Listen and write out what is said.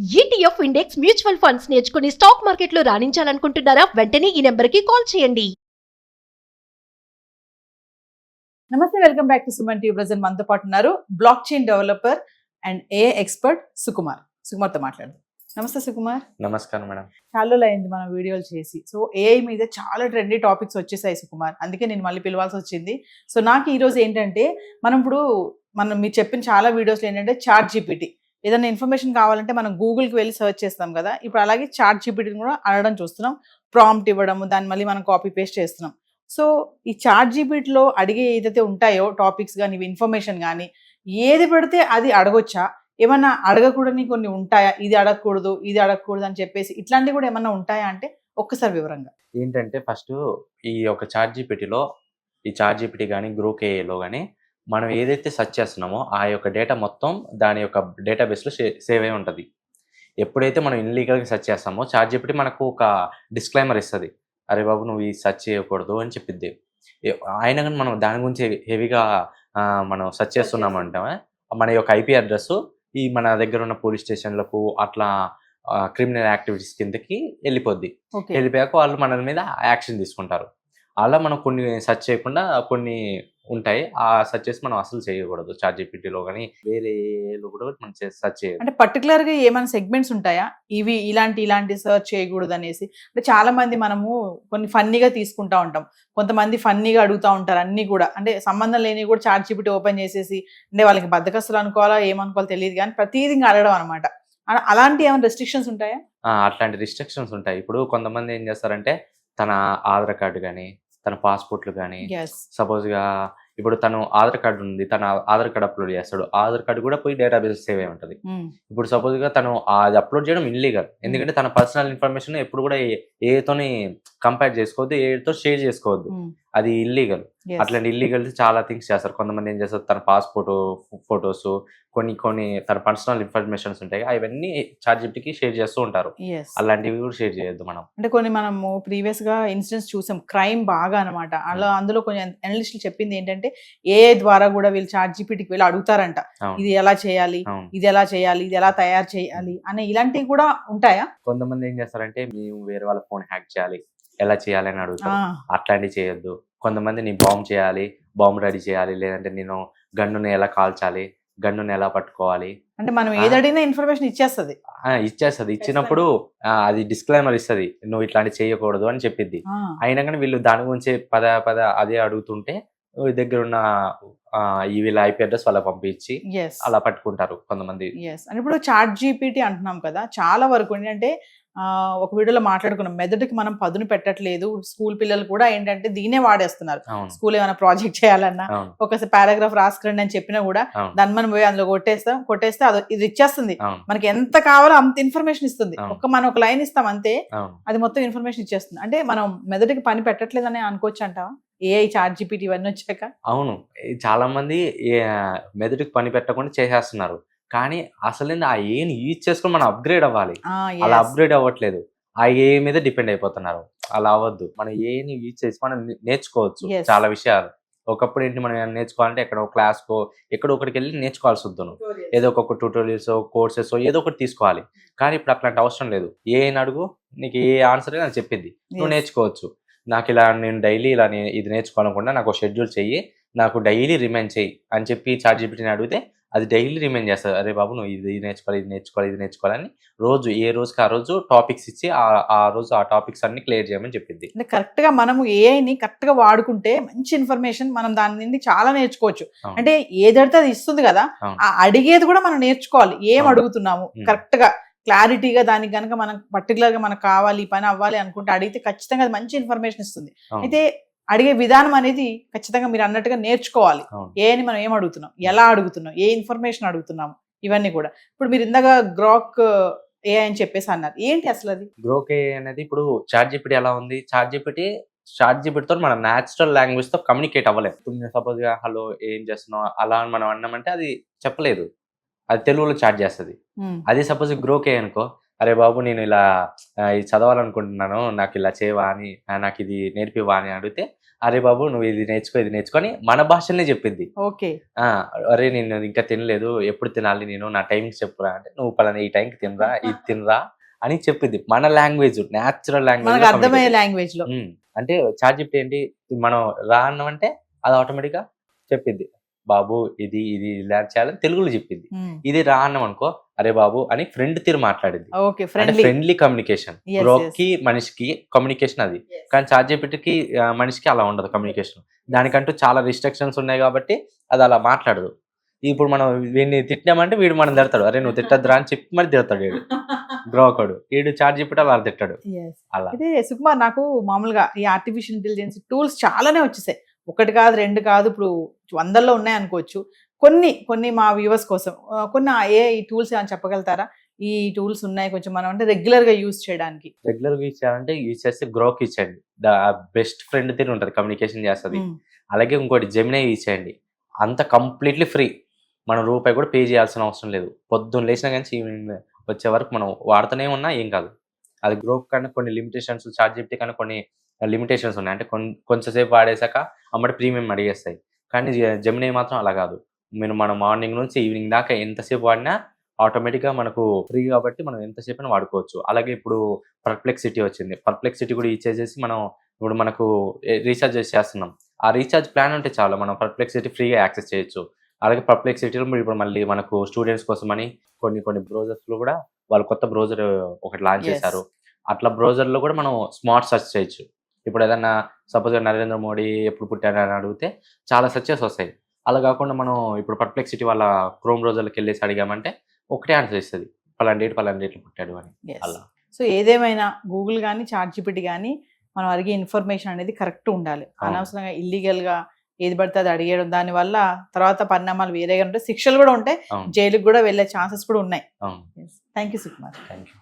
ETF index mutual funds నేర్చుకుని stock మార్కెట్లో రాణించాలనుకుంటున్నారా? వెంటనే ఈ నెంబర్కి కాల్ చేయండి. నమస్తే, welcome back to Suman TV. Present మనతో పాటు ఉన్నారు blockchain developer and AI expert Sukumar. సుకుమార్తో మాట్లాడదాం. నమస్తే సుకుమార్. నమస్కారం మేడం. చాలా రోజులు అయింది మనం వీడియోలు చేసి. సో ఏఐ మీద చాలా ట్రెండీ టాపిక్స్ వచ్చేసాయి సుకుమార్, అందుకే నేను మళ్ళీ పిలవాల్సి వచ్చింది. సో నాకు ఈరోజు ఏంటంటే, మనం మీరు చెప్పిన చాలా వీడియోస్లో ఏంటంటే చాట్ జీపీటీ, ఏదైనా ఇన్ఫర్మేషన్ కావాలంటే మనం గూగుల్కి వెళ్ళి సెర్చ్ చేస్తాం కదా, ఇప్పుడు అలాగే చాట్ జీపీటీని కూడా అడగడం చూస్తున్నాం. ప్రాంప్ట్ ఇవ్వడము, దాన్ని మళ్ళీ మనం కాపీ పేస్ట్ చేస్తున్నాం. సో ఈ చాట్ జీపీటీలో అడిగే ఏదైతే ఉంటాయో టాపిక్స్ కానీ ఇన్ఫర్మేషన్ కానీ, ఏది పెడితే అది అడగొచ్చా? ఏమన్నా అడగకూడని కొన్ని ఉంటాయా? ఇది అడగకూడదు, ఇది అడగకూడదు అని చెప్పేసి ఇట్లాంటివి కూడా ఏమన్నా ఉంటాయా అంటే ఒక్కసారి వివరంగా. ఏంటంటే ఫస్ట్ ఈ ఒక చాట్ జీపీటీలో, ఈ చాట్ జీపీటీ కానీ గ్రూక్ ఏఐలో కానీ మనం ఏదైతే సెర్చ్ చేస్తున్నామో ఆ యొక్క డేటా మొత్తం దాని యొక్క డేటాబేస్లో సేవ్ అయి ఉంటుంది. ఎప్పుడైతే మనం ఇన్లీగల్గా సెర్చ్ చేస్తామో చాట్ జీపీటీ మనకు ఒక డిస్క్లైమర్ ఇస్తుంది, అరే బాబు నువ్వు ఈ సెర్చ్ చేయకూడదు అని చెప్పిద్ది. అయినా కానీ మనం దాని గురించి హెవీగా మనం సెర్చ్ చేస్తున్నామంటే మన యొక్క ఐపీ అడ్రస్ ఈ మన దగ్గర ఉన్న పోలీస్ స్టేషన్లకు అట్లా క్రిమినల్ యాక్టివిటీస్ కిందకి వెళ్ళిపోద్ది. వెళ్ళిపోయాక వాళ్ళు మన మీద యాక్షన్ తీసుకుంటారు. అలా మనం కొన్ని సెర్చ్ చేయకుండా కొన్ని ఉంటాయి, ఆ సెర్చ్ చేసి మనం అసలు చేయకూడదు. చాట్ జీపీటీలో కానీ వేరేలో కూడా మనం సెర్చ్ చేయాలి. అంటే పర్టికులర్ గా ఏమైనా సెగ్మెంట్స్ ఉంటాయా, ఇవి ఇలాంటి సెర్చ్ చేయకూడదు అనేసి? అంటే చాలా మంది మనము కొన్ని ఫన్నీగా తీసుకుంటా ఉంటాం, కొంతమంది ఫన్నీగా అడుగుతూ ఉంటారు అన్ని కూడా. అంటే సంబంధం లేని కూడా చాట్ జీపీటీ ఓపెన్ చేసేసి, అంటే వాళ్ళకి బద్దకస్తులు అనుకోవాలా ఏమనుకోవాలో తెలియదు కానీ ప్రతిదీ అడగడం అనమాట. అలాంటి ఏమైనా రెస్ట్రిక్షన్స్ ఉంటాయా? అట్లాంటి రిస్ట్రిక్షన్స్ ఉంటాయి. ఇప్పుడు కొంతమంది ఏం చేస్తారంటే తన ఆధార్ కార్డు కానీ తన పాస్పోర్ట్లు కానీ, సపోజ్గా ఇప్పుడు తను ఆధార్ కార్డు ఉంది, తన ఆధార్ కార్డు అప్లోడ్ చేస్తాడు, ఆధార్ కార్డు కూడా పోయి డేటాబేస్ సేవ్ అయి ఉంటుంది. ఇప్పుడు సపోజ్గా తను అది అప్లోడ్ చేయడం ఇల్లీగల్, ఎందుకంటే తన పర్సనల్ ఇన్ఫర్మేషన్ ఎప్పుడు కూడా ఏతోని కంపేర్ చేసుకోవద్దు, ఏతో షేర్ చేసుకోవద్దు, అది ఇల్లీగల్. అట్లాంటి ఇల్లీగల్ చాలా థింగ్స్ చేస్తారు. కొంతమంది ఏం చేస్తారు, తన పాస్పోర్ట్ ఫొటోస్ కొన్ని తన పర్సనల్ ఇన్ఫర్మేషన్స్ ఉంటాయి, అవన్నీ చాట్ జీపీటీకి షేర్ చేస్తూ ఉంటారు. అలాంటివి కూడా షేర్ చేయొద్దు మనం. అంటే కొన్ని మనము ప్రీవియస్ గా ఇన్సిడెంట్స్ చూసాం, క్రైమ్ బాగా అనమాట. అందులో కొన్ని అనలిస్టులు చెప్పింది ఏంటంటే, ఏఐ ద్వారా కూడా వీళ్ళు చాట్ జీపీటీకి వెళ్ళి అడుగుతారంట, ఇది ఎలా చేయాలి, ఇది ఎలా చేయాలి, ఇది ఎలా తయారు చేయాలి అనే ఇలాంటివి కూడా ఉంటాయా? కొంతమంది ఏం చేస్తారంటే, మేము వేరే వాళ్ళ ఫోన్ హ్యాక్ చేయాలి, ఎలా చేయాలి అని అడుగుతారు. అట్లాంటివి చేయొద్దు. కొంతమంది నీ బాంబ్ చేయాలి, బాంబ్ రెడీ చేయాలి, లేదంటే నేను గన్నుని ఎలా కాల్చాలి, గన్నుని ఎలా పట్టుకోవాలి, అంటే మనం ఏది అడిగినా ఇన్ఫర్మేషన్ ఇచ్చేస్తుంది. ఇచ్చినప్పుడు అది డిస్క్లైమర్ ఇస్తుంది, నువ్వు ఇట్లాంటి చేయకూడదు అని చెప్పిద్ది. అయినా కానీ వీళ్ళు దాని గురించి పద అదే అడుగుతుంటే దగ్గర ఉన్న వీళ్ళ ఐపీ అడ్రస్ వాళ్ళ పంపించి అలా పట్టుకుంటారు కొంతమంది. ఇప్పుడు చాట్ జీపీటీ అంటున్నాం కదా, చాలా వరకు ఏంటంటే ఒక వీడియోలో మాట్లాడుకున్నాం, మెదడుకి మనం పదును పెట్టట్లేదు. స్కూల్ పిల్లలు కూడా ఏంటంటే దీనే వాడేస్తున్నారు. స్కూల్ ఏమైనా ప్రాజెక్ట్ చేయాలన్నా, ఒక పారాగ్రాఫ్ రాసుకురండి అని చెప్పినా కూడా దాన్ని మనం పోయి అందులో కొట్టేస్తే అది ఇది ఇచ్చేస్తుంది. మనకి ఎంత కావాలో అంత ఇన్ఫర్మేషన్ ఇస్తుంది. మనం ఒక లైన్ ఇస్తాం అంతే, అది మొత్తం ఇన్ఫర్మేషన్ ఇచ్చేస్తుంది. అంటే మనం మెదడుకి పని పెట్టట్లేదని అనుకోవచ్చు అంటావా ఏఐ చాట్ జీపీటీ ఇవన్నీ వచ్చాక? అవును, చాలా మంది మెదడుకి పని పెట్టకుండా చేసేస్తున్నారు. కానీ అసలు ఆ ఏని యూజ్ చేసుకుని మనం అప్గ్రేడ్ అవ్వాలి, అలా అప్గ్రేడ్ అవ్వట్లేదు, ఆ ఏ మీద డిపెండ్ అయిపోతున్నారు. అలా అవ్వద్దు. మనం ఏని యూజ్ చేసి మనం నేర్చుకోవచ్చు చాలా విషయాలు. ఒకప్పుడు ఏంటి, మనం నేర్చుకోవాలంటే ఎక్కడో క్లాస్కో ఎక్కడో ఒకటికి వెళ్ళి నేర్చుకోవాల్సి వద్దు, ఏదో ఒక ట్యూటోరియల్స్ కోర్సెస్ ఏదో ఒకటి తీసుకోవాలి. కానీ ఇప్పుడు అట్లాంటి అవసరం లేదు. ఏని అడుగు, నీకు ఏ ఆన్సర్ నాకు చెప్పింది, నువ్వు నేర్చుకోవచ్చు. నాకు ఇలా నేను డైలీ ఇలా ఇది నేర్చుకోవాలనుకుంటా, నాకు షెడ్యూల్ చెయ్యి, నాకు డైలీ రిమైండ్ చెయ్యి అని చెప్పి చాట్ జీపీటీని అడిగితే అది డైలీ రిమైండ్ చేస్తుంది, అరే బాబు నువ్వు ఇది నేర్చుకోవాలి, ఇది నేర్చుకోవాలి, ఇది నేర్చుకోవాలని రోజు ఏ రోజుకి ఆ రోజు టాపిక్స్ ఇచ్చి ఆ రోజు ఆ టాపిక్స్ అన్ని క్లియర్ చేయమని చెప్పింది. అంటే కరెక్ట్ గా మనము ఏఐని కరెక్ట్ గా వాడుకుంటే మంచి ఇన్ఫర్మేషన్ మనం దాని నుండి చాలా నేర్చుకోవచ్చు. అంటే ఏదైతే అది ఇస్తుంది కదా, ఆ అడిగేది కూడా మనం నేర్చుకోవాలి. ఏం అడుగుతున్నాము కరెక్ట్ గా క్లారిటీగా, దానికి కనుక మనం పర్టికులర్ గా మనకు కావాలి, పని అవ్వాలి అనుకుంటే అడిగితే ఖచ్చితంగా అది మంచి ఇన్ఫర్మేషన్ ఇస్తుంది. అయితే అడిగే విధానం అనేది ఖచ్చితంగా మీరు అన్నట్టుగా నేర్చుకోవాలి. ఏని మనం ఏం అడుగుతున్నాం, ఎలా అడుగుతున్నాం, ఏ ఇన్ఫర్మేషన్ అడుగుతున్నాము, ఇవన్నీ కూడా. ఇప్పుడు మీరు ఇందాక గ్రాక్ ఏఐ అని చెప్పేసి అన్నారు, ఏంటి అసలు అది? గ్రోక్ ఏఐ అనేది ఇప్పుడు చాట్ జీపీటీ ఎలా ఉంది, చాట్ జీపీటీతో మనం న్యాచురల్ లాంగ్వేజ్ తో కమ్యూనికేట్ అవ్వలేదు. ఇప్పుడు సపోజ్ గా హలో ఏం చేస్తున్నావు అలా అని మనం అన్నామంటే అది చెప్పలేదు, అది తెలుగులో చాట్ చేస్తుంది. అదే సపోజ్ గ్రోక్ ఏఐ అనుకో, అరే బాబు నేను ఇలా ఇది చదవాలనుకుంటున్నాను, నాకు ఇలా చేయవా అని, నాకు ఇది నేర్పివా అని అడిగితే, అరే బాబు నువ్వు ఇది నేర్చుకొని మన భాషలోనే చెప్పింది. ఓకే. అరే నేను ఇంకా తినలేదు, ఎప్పుడు తినాలి నేను, నా టైమింగ్స్ చెప్పురా అంటే, నువ్వు పలానా ఈ టైంకి తినరా, ఇది తినరా అని చెప్పింది. మన లాంగ్వేజ్, న్యాచురల్ మనకు అర్థమయ్యే లాంగ్వేజ్. లాంగ్వేజ్ లో. అంటే ChatGPT ఏంటి, మనం రా అన్నామంటే అది ఆటోమేటిక్ గా చెప్పిద్ది, బాబు ఇది ఇది ఇలా చేయాలని తెలుగులో చెప్పింది. ఇది రా అన్నాం అనుకో, అరే బాబు అని ఫ్రెండ్ తీరు మాట్లాడింది. ఓకే, అంటే friendly. Friendly communication. Yes, Grok yes. కి మనిషికి కమ్యూనికేషన్ అది. కానీ ChatGPTకి మనిషికి అలా ఉండదు కమ్యూనికేషన్. దానికంటూ చాలా రిస్ట్రిక్షన్స్ ఉన్నాయి కాబట్టి అది అలా మాట్లాడదు. ఇప్పుడు మనం వీడిని తిట్టినామంటే వీడు మనం తిడతాడు, అరే నువ్వు తిట్టద్దురా అని చెప్పి మరి తిడతాడు వీడు గ్రోకడు. వీడు ChatGPT అలా తిట్టాడు అలా. అయితే సుకుమార్, నాకు మామూలుగా ఈ ఆర్టిఫిషియల్ ఇంటెలిజెన్స్ టూల్స్ చాలానే వచ్చేసాయి. ఒకటి కాదు, రెండు కాదు, ఇప్పుడు వందల్లో ఉన్నాయి అనుకోవచ్చు. కొన్ని మా వ్యూవర్స్ కోసం కొన్ని ఈ టూల్స్ అని చెప్పగలుగుతారా? ఈ టూల్స్ ఉన్నాయి కొంచెం మనం అంటే రెగ్యులర్ గా యూజ్ చేయడానికి. రెగ్యులర్ గా యూజ్ చేయాలంటే యూజ్ చేస్తే గ్రోక్ యూజ్ చేయండి, బెస్ట్ ఫ్రెండ్ తీరు ఉంటుంది, కమ్యూనికేషన్ చేస్తుంది. అలాగే ఇంకోటి జెమినీ యూజ్ చేయండి, అంత కంప్లీట్లీ ఫ్రీ, మనం రూపాయి కూడా పే చేయాల్సిన అవసరం లేదు. పొద్దున్న లేచినా కానీ ఈవినింగ్ వచ్చే వరకు మనం వాడుతూనే ఉన్నా ఏం కాదు. అది గ్రోక్ కన్నా కొన్ని లిమిటేషన్స్, ChatGPT కన్నా కొన్ని లిమిటేషన్స్ ఉన్నాయి. అంటే కొంచెంసేపు వాడేసాక అమ్మటి ప్రీమియం అడిగేస్తాయి. కానీ జెమినీ మాత్రం అలా కాదు, మనం మార్నింగ్ నుంచి ఈవినింగ్ దాకా ఎంతసేపు వాడినా ఆటోమేటిక్గా మనకు ఫ్రీ కాబట్టి మనం ఎంతసేపు అయినా వాడుకోవచ్చు. అలాగే ఇప్పుడు పర్ప్లెక్సిటీ వచ్చింది, పర్ప్లెక్సిటీ కూడా యూజ్ చేసేసి మనం ఇప్పుడు మనకు రీఛార్జ్ చేస్తున్నాం, ఆ రీఛార్జ్ ప్లాన్ ఉంటే చాలు మనం పర్ప్లెక్సిటీ ఫ్రీగా యాక్సెస్ చేయొచ్చు. అలాగే పర్ప్లెక్సిటీలో ఇప్పుడు మళ్ళీ మనకు స్టూడెంట్స్ కోసమని కొన్ని బ్రౌజర్స్లో కూడా వాళ్ళు కొత్త బ్రౌజర్ ఒకటి లాంచ్ చేశారు. అట్లా బ్రౌజర్లో కూడా మనం స్మార్ట్ సెర్చ్ చేయొచ్చు. ఇప్పుడు ఏదన్నా సపోజ్గా నరేంద్ర మోడీ ఎప్పుడు పుట్టారని అడిగితే చాలా సెర్చెస్ వస్తాయి. అలా కాకుండా మనం ఇప్పుడు పర్ప్లెక్సిటీ వాళ్ళ క్రోమ్ బ్రౌజర్లోకి వెళ్ళేసి అడిగామంటే ఒకటే ఆన్సర్ ఇస్తుంది, పలానా డేట్లు పుట్టాడు అని. అలా సో ఏదేమైనా గూగుల్ కానీ ChatGPT కానీ మనం అడిగే ఇన్ఫర్మేషన్ అనేది కరెక్ట్ ఉండాలి. అనవసరంగా ఇల్లీగల్ గా ఏది పడితే అది అడిగేయడం, దానివల్ల తర్వాత పరిణామాలు వేరేగా ఉంటాయి, శిక్షలు కూడా ఉంటాయి, జైలుకి కూడా వెళ్ళే ఛాన్సెస్ కూడా ఉన్నాయి. అవును. Thank you Sukumar. Thank you.